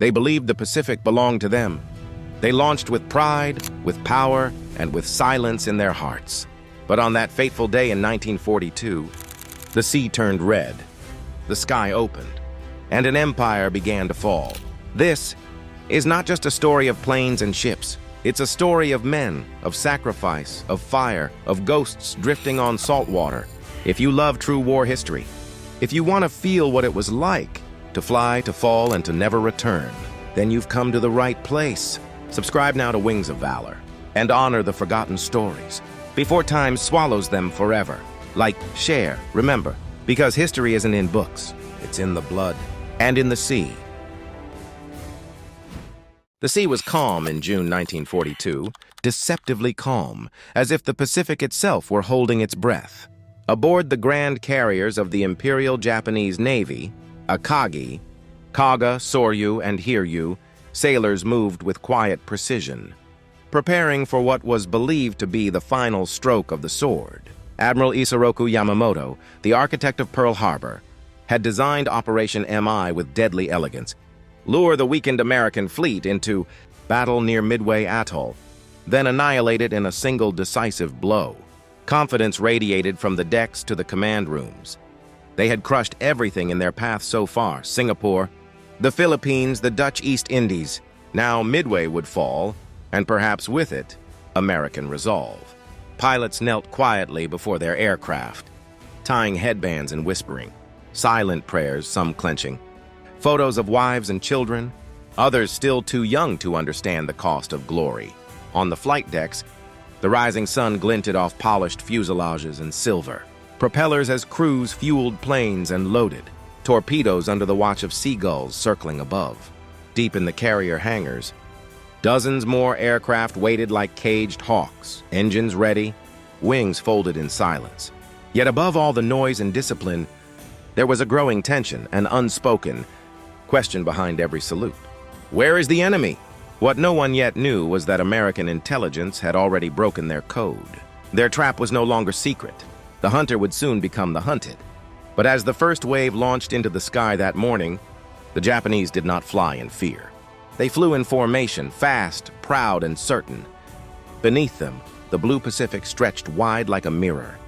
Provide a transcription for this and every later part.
They believed the Pacific belonged to them. They launched with pride, with power, and with silence in their hearts. But on that fateful day in 1942, the sea turned red, the sky opened, and an empire began to fall. This is not just a story of planes and ships. It's a story of men, of sacrifice, of fire, of ghosts drifting on salt water. If you love true war history, if you want to feel what it was like to fly, to fall, and to never return, then you've come to the right place. Subscribe now to Wings of Valor and honor the forgotten stories before time swallows them forever. Like, share, remember, because history isn't in books, it's in the blood and in the sea. The sea was calm in June 1942, deceptively calm, as if the Pacific itself were holding its breath. Aboard the grand carriers of the Imperial Japanese Navy, Akagi, Kaga, Soryu, and Hiryu, sailors moved with quiet precision, preparing for what was believed to be the final stroke of the sword. Admiral Isoroku Yamamoto, the architect of Pearl Harbor, had designed Operation MI with deadly elegance, lure the weakened American fleet into battle near Midway Atoll, then annihilate it in a single decisive blow. Confidence radiated from the decks to the command rooms. They had crushed everything in their path so far: Singapore, the Philippines, the Dutch East Indies. Now Midway would fall, and perhaps with it, American resolve. Pilots knelt quietly before their aircraft, tying headbands and whispering. Silent prayers, some clenching. Photos of wives and children, others still too young to understand the cost of glory. On the flight decks, the rising sun glinted off polished fuselages and silver. Propellers as crews fueled planes and loaded. Torpedoes under the watch of seagulls circling above. Deep in the carrier hangars, dozens more aircraft waited like caged hawks, engines ready, wings folded in silence. Yet above all the noise and discipline, there was a growing tension, an unspoken question behind every salute. Where is the enemy? What no one yet knew was that American intelligence had already broken their code. Their trap was no longer secret. The hunter would soon become the hunted. But as the first wave launched into the sky that morning, the Japanese did not fly in fear. They flew in formation, fast, proud, and certain. Beneath them, the blue Pacific stretched wide like a mirror,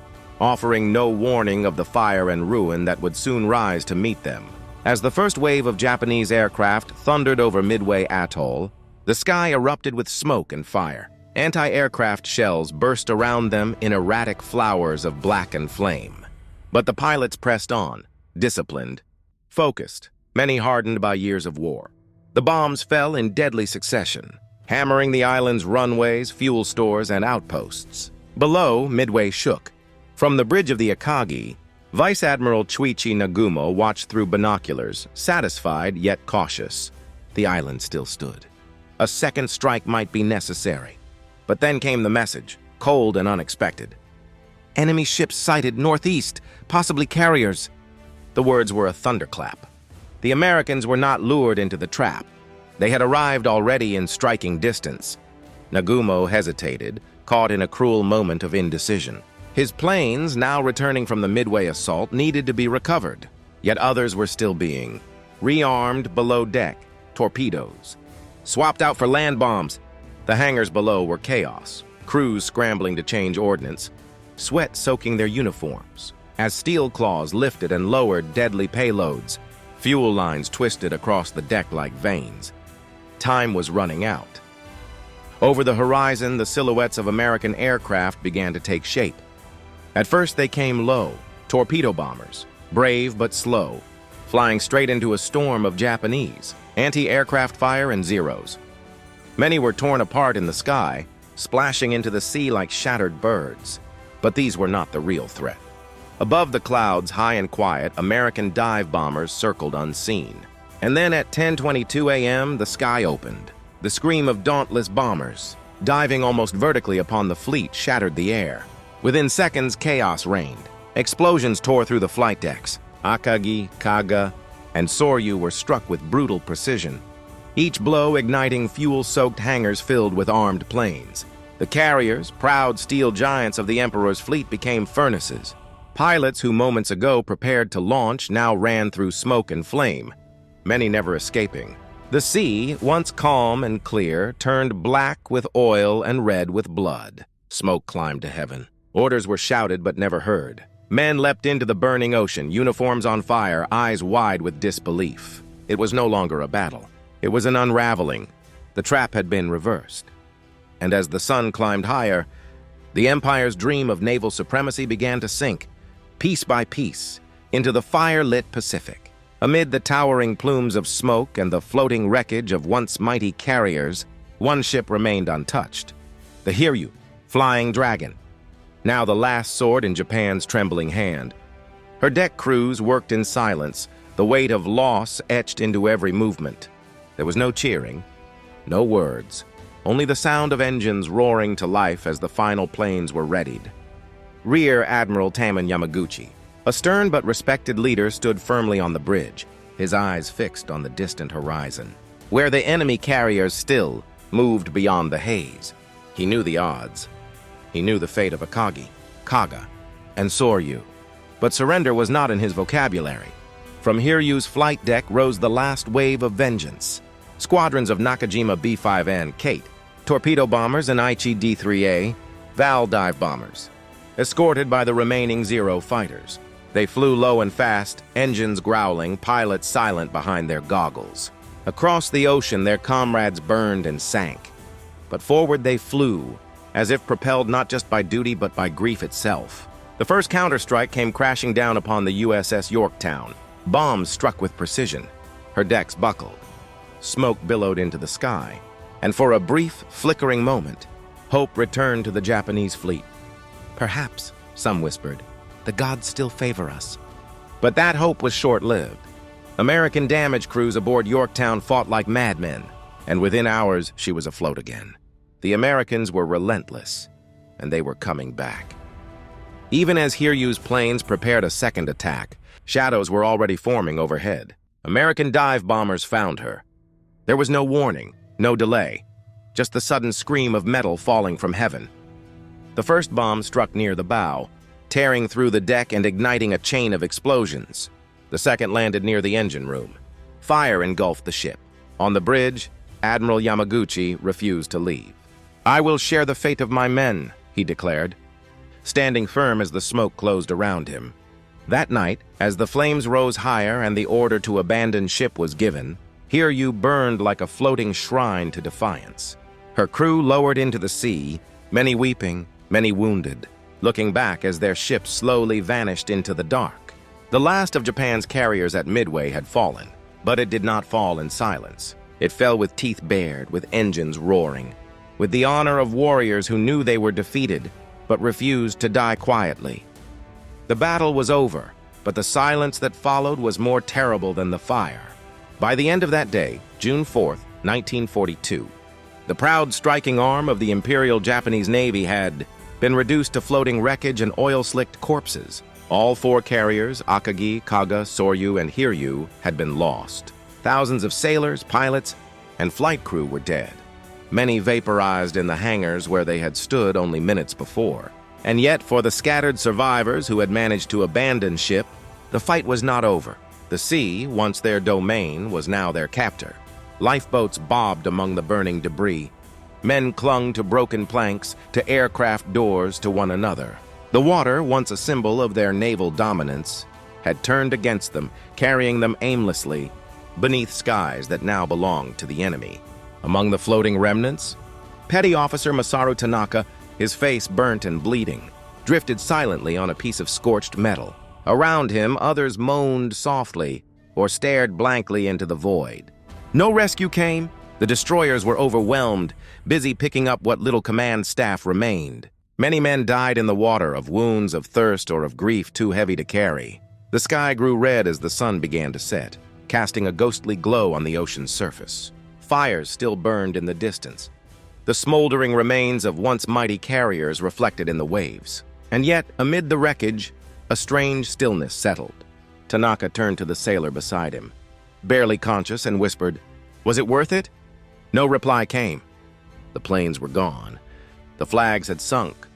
offering no warning of the fire and ruin that would soon rise to meet them. As the first wave of Japanese aircraft thundered over Midway Atoll, the sky erupted with smoke and fire. Anti-aircraft shells burst around them in erratic flowers of black and flame. But the pilots pressed on, disciplined, focused, many hardened by years of war. The bombs fell in deadly succession, hammering the island's runways, fuel stores, and outposts. Below, Midway shook. From the bridge of the Akagi, Vice Admiral Chuichi Nagumo watched through binoculars, satisfied yet cautious. The island still stood. A second strike might be necessary. But then came the message, cold and unexpected. Enemy ships sighted northeast, possibly carriers. The words were a thunderclap. The Americans were not lured into the trap. They had arrived already in striking distance. Nagumo hesitated, caught in a cruel moment of indecision. His planes, now returning from the Midway assault, needed to be recovered. Yet others were still being rearmed below deck, torpedoes, swapped out for land bombs. The hangars below were chaos, crews scrambling to change ordnance, sweat soaking their uniforms. As steel claws lifted and lowered deadly payloads, fuel lines twisted across the deck like veins. Time was running out. Over the horizon, the silhouettes of American aircraft began to take shape. At first they came low, torpedo bombers, brave but slow, flying straight into a storm of Japanese, anti-aircraft fire and Zeros. Many were torn apart in the sky, splashing into the sea like shattered birds. But these were not the real threat. Above the clouds, high and quiet, American dive bombers circled unseen. And then at 10:22 a.m., the sky opened. The scream of dauntless bombers, diving almost vertically upon the fleet, shattered the air. Within seconds, chaos reigned. Explosions tore through the flight decks. Akagi, Kaga, and Soryu were struck with brutal precision, each blow igniting fuel-soaked hangars filled with armed planes. The carriers, proud steel giants of the Emperor's fleet, became furnaces. Pilots who moments ago prepared to launch now ran through smoke and flame, many never escaping. The sea, once calm and clear, turned black with oil and red with blood. Smoke climbed to heaven. Orders were shouted but never heard. Men leapt into the burning ocean, uniforms on fire, eyes wide with disbelief. It was no longer a battle. It was an unraveling. The trap had been reversed. And as the sun climbed higher, the Empire's dream of naval supremacy began to sink, piece by piece, into the fire-lit Pacific. Amid the towering plumes of smoke and the floating wreckage of once mighty carriers, one ship remained untouched. The Hiryu, Flying Dragon, now the last sword in Japan's trembling hand. Her deck crews worked in silence, the weight of loss etched into every movement. There was no cheering, no words, only the sound of engines roaring to life as the final planes were readied. Rear Admiral Taman Yamaguchi, a stern but respected leader, stood firmly on the bridge, his eyes fixed on the distant horizon, where the enemy carriers still moved beyond the haze. He knew the odds. He knew the fate of Akagi, Kaga, and Soryu. But surrender was not in his vocabulary. From Hiryu's flight deck rose the last wave of vengeance. Squadrons of Nakajima B-5N Kate, torpedo bombers and Aichi D-3A, Val dive bombers, escorted by the remaining Zero fighters. They flew low and fast, engines growling, pilots silent behind their goggles. Across the ocean, their comrades burned and sank. But forward they flew, as if propelled not just by duty but by grief itself. The first counterstrike came crashing down upon the USS Yorktown. Bombs struck with precision. Her decks buckled. Smoke billowed into the sky. And for a brief, flickering moment, hope returned to the Japanese fleet. Perhaps, some whispered, the gods still favor us. But that hope was short-lived. American damage crews aboard Yorktown fought like madmen, and within hours she was afloat again. The Americans were relentless, and they were coming back. Even as Hiryu's planes prepared a second attack, shadows were already forming overhead. American dive bombers found her. There was no warning, no delay, just the sudden scream of metal falling from heaven. The first bomb struck near the bow, tearing through the deck and igniting a chain of explosions. The second landed near the engine room. Fire engulfed the ship. On the bridge, Admiral Yamaguchi refused to leave. "I will share the fate of my men," he declared, standing firm as the smoke closed around him. That night, as the flames rose higher and the order to abandon ship was given, Hiryu burned like a floating shrine to defiance. Her crew lowered into the sea, many weeping, many wounded, looking back as their ship slowly vanished into the dark. The last of Japan's carriers at Midway had fallen, but it did not fall in silence. It fell with teeth bared, with engines roaring, with the honor of warriors who knew they were defeated, but refused to die quietly. The battle was over, but the silence that followed was more terrible than the fire. By the end of that day, June 4th, 1942, the proud striking arm of the Imperial Japanese Navy had been reduced to floating wreckage and oil-slicked corpses. All four carriers, Akagi, Kaga, Soryu, and Hiryu, had been lost. Thousands of sailors, pilots, and flight crew were dead. Many vaporized in the hangars where they had stood only minutes before. And yet, for the scattered survivors who had managed to abandon ship, the fight was not over. The sea, once their domain, was now their captor. Lifeboats bobbed among the burning debris. Men clung to broken planks, to aircraft doors, to one another. The water, once a symbol of their naval dominance, had turned against them, carrying them aimlessly beneath skies that now belonged to the enemy. Among the floating remnants, Petty Officer Masaru Tanaka, his face burnt and bleeding, drifted silently on a piece of scorched metal. Around him, others moaned softly or stared blankly into the void. No rescue came. The destroyers were overwhelmed, busy picking up what little command staff remained. Many men died in the water of wounds, of thirst, or of grief too heavy to carry. The sky grew red as the sun began to set, casting a ghostly glow on the ocean's surface. Fires still burned in the distance, the smoldering remains of once mighty carriers reflected in the waves. And yet, amid the wreckage, a strange stillness settled. Tanaka turned to the sailor beside him, barely conscious, and whispered, "Was it worth it?" No reply came. The planes were gone. The flags had sunk.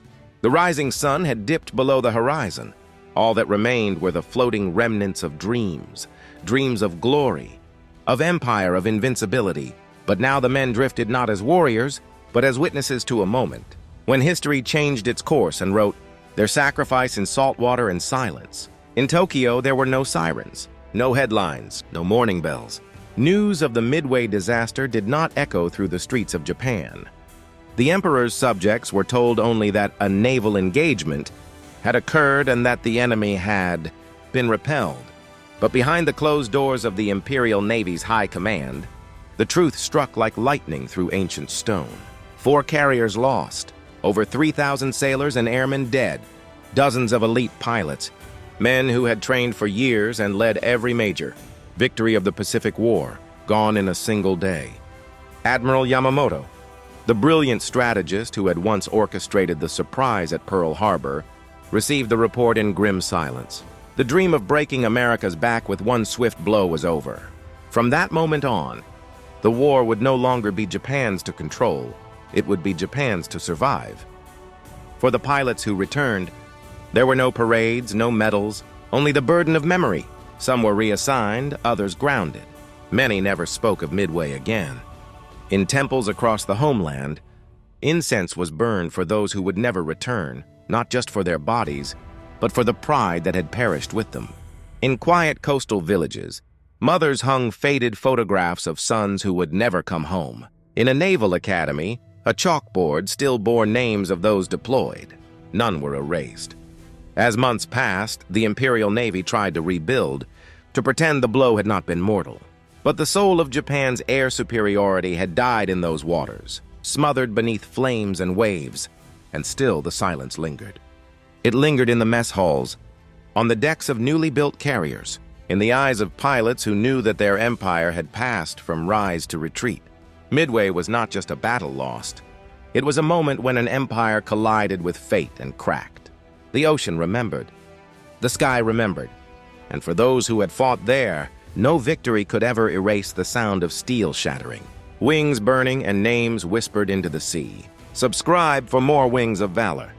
The rising sun had dipped below the horizon. All that remained were the floating remnants of dreams, dreams of glory, of empire, of invincibility. But now the men drifted not as warriors, but as witnesses to a moment, when history changed its course and wrote their sacrifice in salt water and silence. In Tokyo, there were no sirens, no headlines, no mourning bells. News of the Midway disaster did not echo through the streets of Japan. The emperor's subjects were told only that a naval engagement had occurred and that the enemy had been repelled. But behind the closed doors of the Imperial Navy's high command, the truth struck like lightning through ancient stone. 4 carriers lost, over 3,000 sailors and airmen dead, dozens of elite pilots, men who had trained for years and led every major victory of the Pacific War, gone in a single day. Admiral Yamamoto, the brilliant strategist who had once orchestrated the surprise at Pearl Harbor, received the report in grim silence. The dream of breaking America's back with one swift blow was over. From that moment on, the war would no longer be Japan's to control, it would be Japan's to survive. For the pilots who returned, there were no parades, no medals, only the burden of memory. Some were reassigned, others grounded. Many never spoke of Midway again. In temples across the homeland, incense was burned for those who would never return, not just for their bodies, but for the pride that had perished with them. In quiet coastal villages, mothers hung faded photographs of sons who would never come home. In a naval academy, a chalkboard still bore names of those deployed. None were erased. As months passed, the Imperial Navy tried to rebuild, to pretend the blow had not been mortal. But the soul of Japan's air superiority had died in those waters, smothered beneath flames and waves, and still the silence lingered. It lingered in the mess halls, on the decks of newly built carriers, in the eyes of pilots who knew that their empire had passed from rise to retreat. Midway was not just a battle lost. It was a moment when an empire collided with fate and cracked. The ocean remembered. The sky remembered. And for those who had fought there, no victory could ever erase the sound of steel shattering, wings burning, and names whispered into the sea. Subscribe for more Wings of Valor.